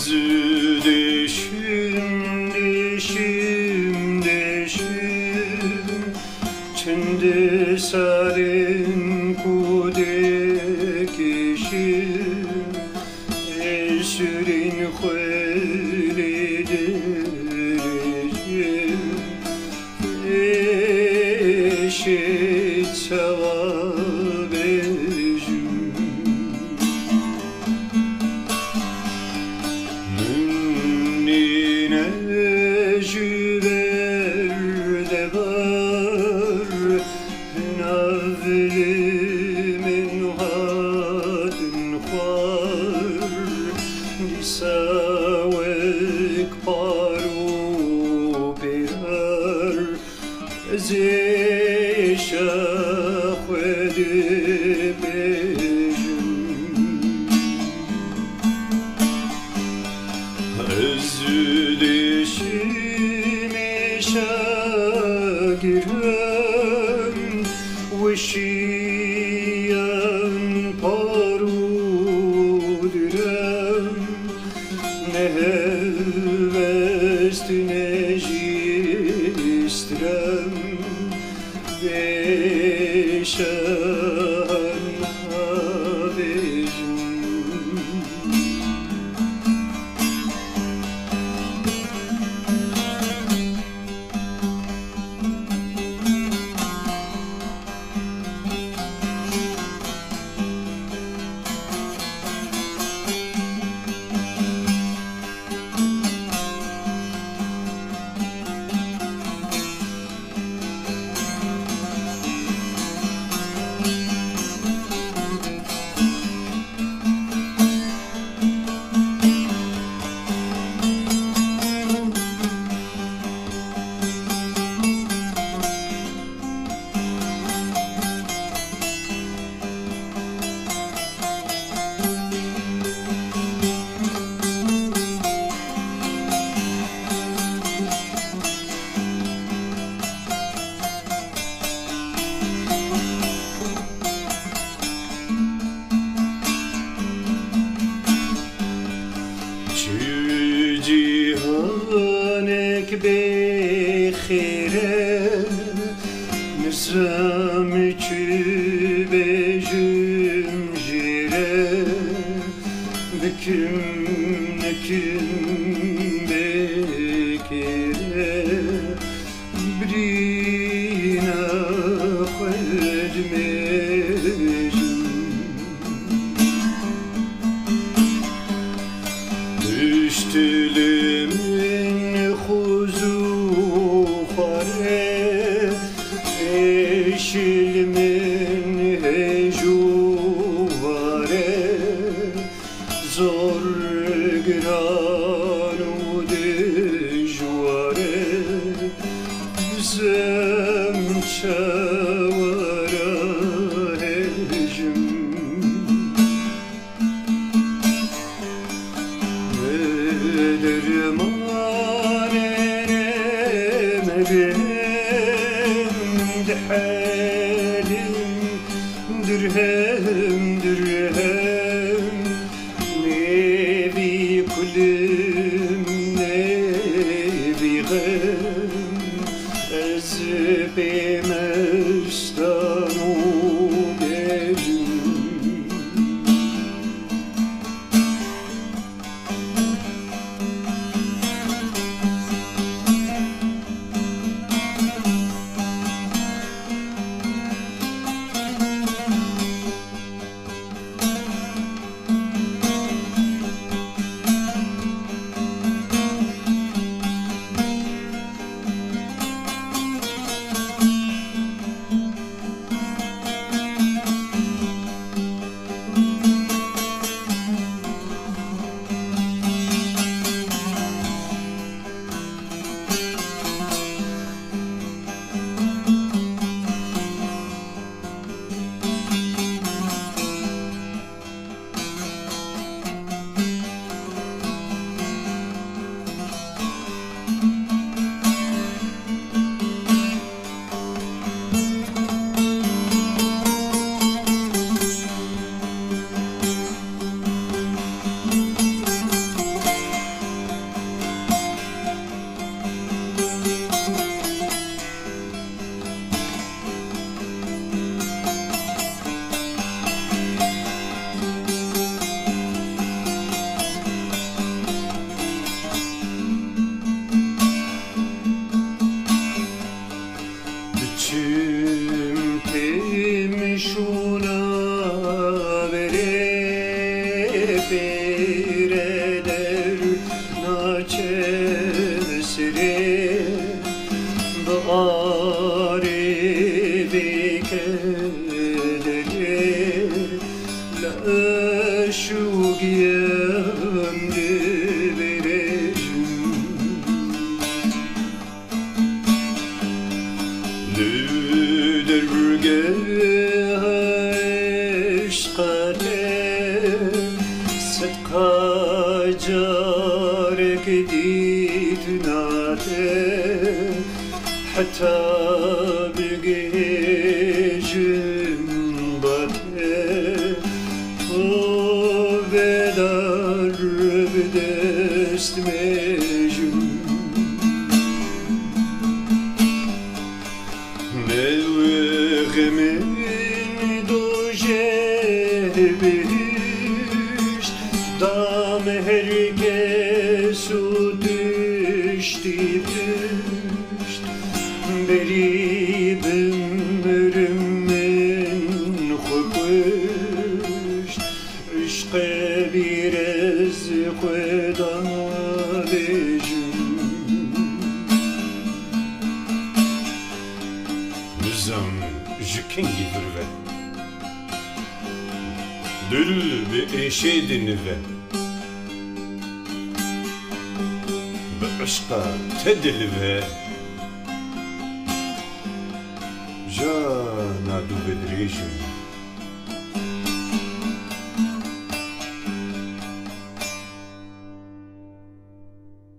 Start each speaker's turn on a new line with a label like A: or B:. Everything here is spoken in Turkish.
A: Özdeşim, deşim, deşim, çende sarin kudekişim, eşrin xwelidiricim, eşit sevabejim. Sawek paru birar zeyşa xwedi bejim. Özdeşim eşa girem wişiyan paru direm, ne hevest ne jistrem beşan habejim. Cihanek bexire, nizam çi bejim jire, bikim nekim bekire, brina xwed mejim. Düştülümün huzu xare, eşilimin hejuvare, zor gran u dejware, zem çavara hejim. Dirhem, dirhem, nevi kulli pireler naçesiri bari keleri la şu giyemdi verejim Lüderge aşkate Sıtka carek didnate Hatta bilgecim bate O vedar bedest mecum Nevğemin dojebişt Dam herkes u düştü düşt Beri bimrimin xubişt Işqe birez xweda bejim Nizam jikingi virve Dül bi eşedin ve Bi aşka tedil ve Jana du bedrejim